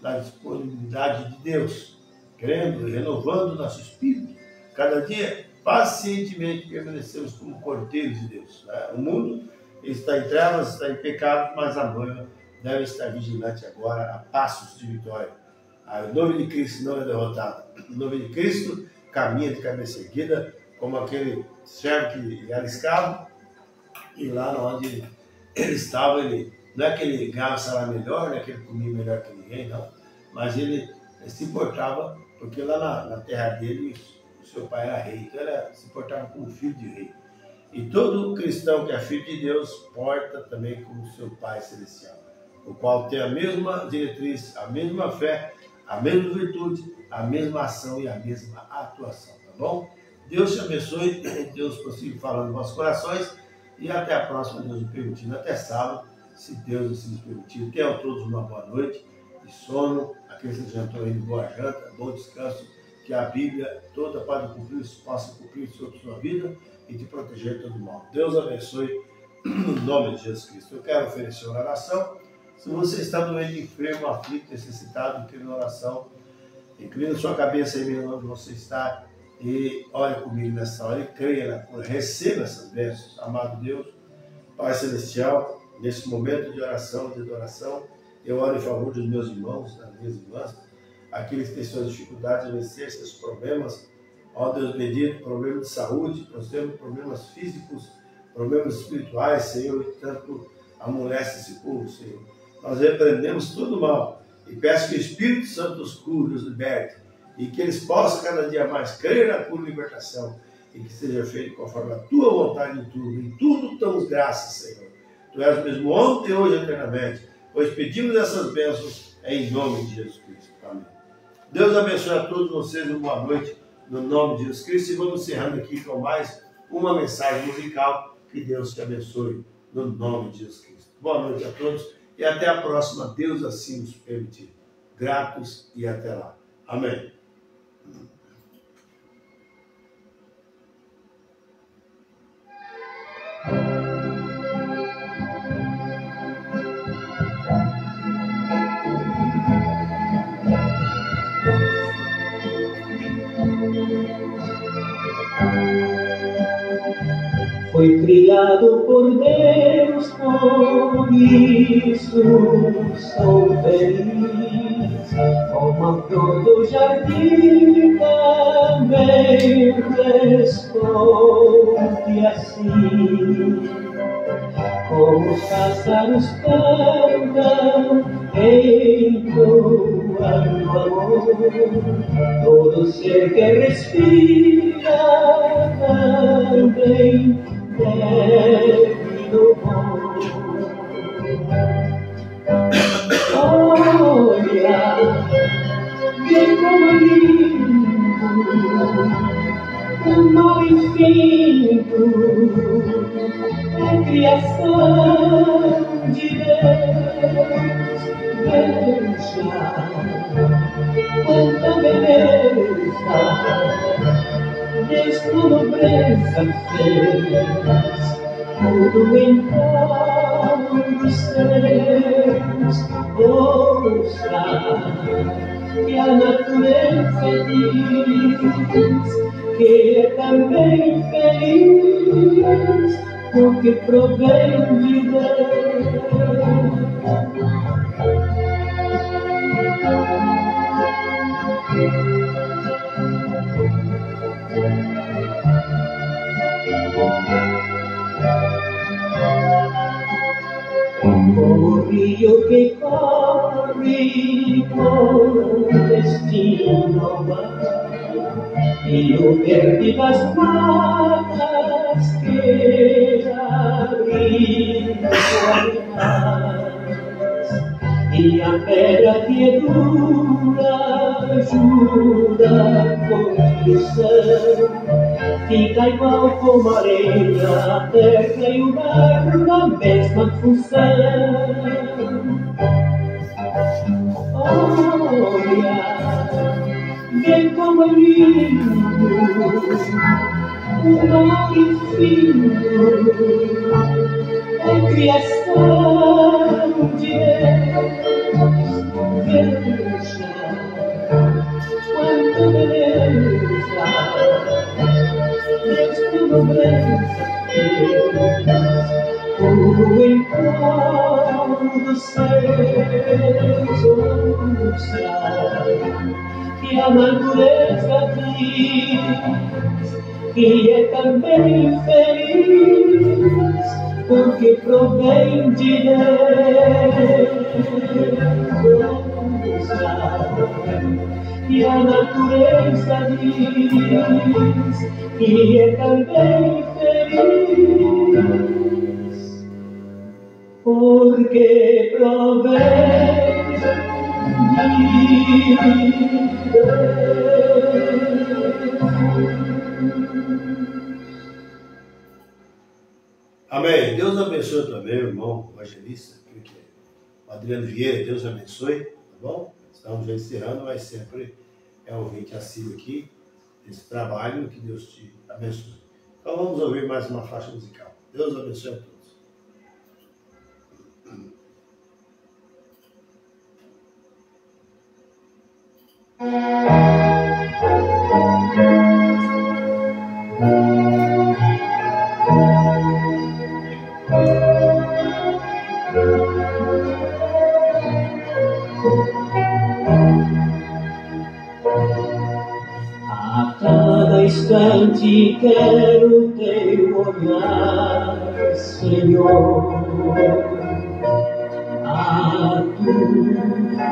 na disponibilidade de Deus, crendo e renovando nosso espírito, cada dia pacientemente permanecemos como cordeiros de Deus, né? O mundo está em trevas, está em pecado, mas a noiva deve estar vigilante agora a passos de vitória. O nome de Cristo não é derrotado. O nome de Cristo caminha de cabeça erguida, como aquele servo que era escravo, e lá onde ele estava, não é que ele ganhava salário melhor, não é que ele comia melhor que ninguém, não, mas ele se importava, porque lá na terra dele o seu pai era rei, então ele se portava como filho de rei. E todo cristão que é filho de Deus porta também como seu Pai Celestial, o qual tem a mesma diretriz, a mesma fé, a mesma virtude, a mesma ação e a mesma atuação, tá bom? Deus te abençoe, Deus prossiga falando nos vossos corações e até a próxima, Deus nos permitindo, até sábado, se Deus assim nos permitir. Tenham todos uma boa noite de sono, aqueles que jantou aí de boa janta, bom descanso, que a Bíblia toda pode cumprir, possa cumprir sobre sua vida e te proteger de todo mal. Deus abençoe no nome de Jesus Cristo. Eu quero oferecer uma oração. Se você está doente, enfermo, aflito, necessitado, inclina oração, inclina sua cabeça aí mesmo onde você está e ore comigo nessa hora e creia na cura. Receba essas bênçãos, amado Deus, Pai Celestial, nesse momento de oração, de adoração, eu oro em favor dos meus irmãos, das minhas irmãs, aqueles que têm suas dificuldades de vencer seus problemas, ó Deus bendito, problemas de saúde, problemas físicos, problemas espirituais, Senhor, e tanto amolece esse povo, Senhor. Nós repreendemos todo o mal e peço que o Espírito Santo os cure, os liberte e que eles possam cada dia mais crer na cura e libertação e que seja feito conforme a tua vontade em tudo. Em tudo damos graças, Senhor. Tu és o mesmo ontem, hoje e eternamente. Pois pedimos essas bênçãos em nome de Jesus Cristo. Amém. Deus abençoe a todos vocês, uma boa noite, no nome de Jesus Cristo. E vamos encerrando aqui com mais uma mensagem musical. Que Deus te abençoe, no nome de Jesus Cristo. Boa noite a todos e até a próxima, Deus assim nos permitir. Gratos e até lá. Amém. Foi criado por Deus, por isso sou feliz. Como a flor do jardim também responde assim. Como os pássaros cantam, entoando amor, todo ser que respira também deve louvor. Olha, vê como é lindo o mar infinito, a criação de Deus. Veja quanta beleza, desde nobreza fez, tudo em torno dos céus. Ouça que a natureza diz que é também feliz, porque provém de Deus. Como o rio que corre com destino ao mar, e o verde das matas que abriga e a pedra que é dura ajuda a construção. Fica igual como a areia, a terra e o barro na mesma função. Olha, vê como é lindo o mar infinito, a criação de Deus. Veja quanta beleza, desde nobreza fez, tudo em torno dos céus. Ouça que a natureza diz que é também feliz, porque provém de Deus. E a natureza diz que é também feliz, porque provém de Deus. Amém. Deus abençoe também, irmão evangelista, o Adriano Vieira. Deus abençoe, tá bom? Estamos já encerrando, mas sempre é ouvinte assíduo aqui desse trabalho. Que Deus te abençoe. Então vamos ouvir mais uma faixa musical. Deus abençoe a todos. A cada instante quero teu olhar, Senhor, a tua mão.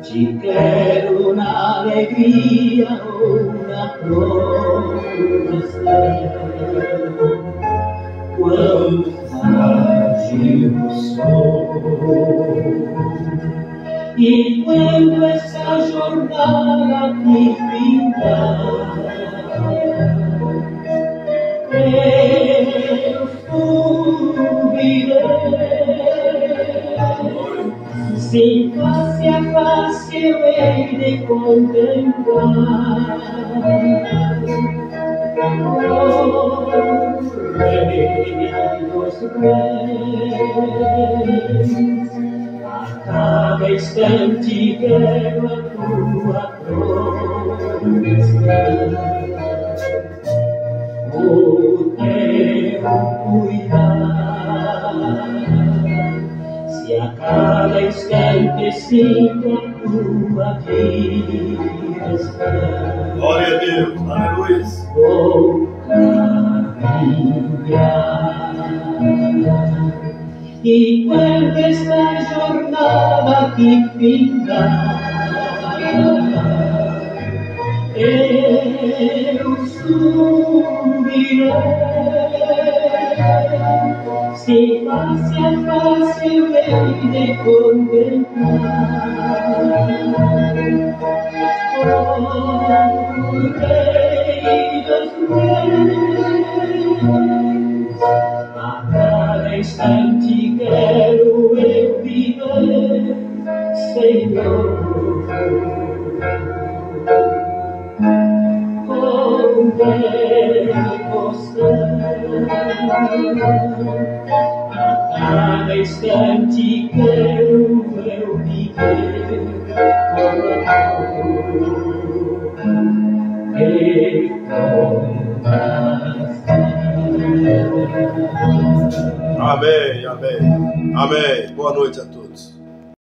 Te quero na alegria ou na provação. eu sou. E quando essa jornada aqui findar, eu subirei, sim, face a face eu hei de contemplar o Rei dos Reis. A cada instante quero a tua proteção, o teu cuidar. Se a cada instante sinto a tua direção, Glória a Deus, aleluia. vou caminhar. E quando esta jornada aqui findar, eu subirei, se face a face eu hei de contemplar o Rei dos Reis. A cada instante quero eu viver, Senhor, com devoção. A cada instante quero eu viver com amor e compaixão. Amém, amém, amém. Boa noite a todos.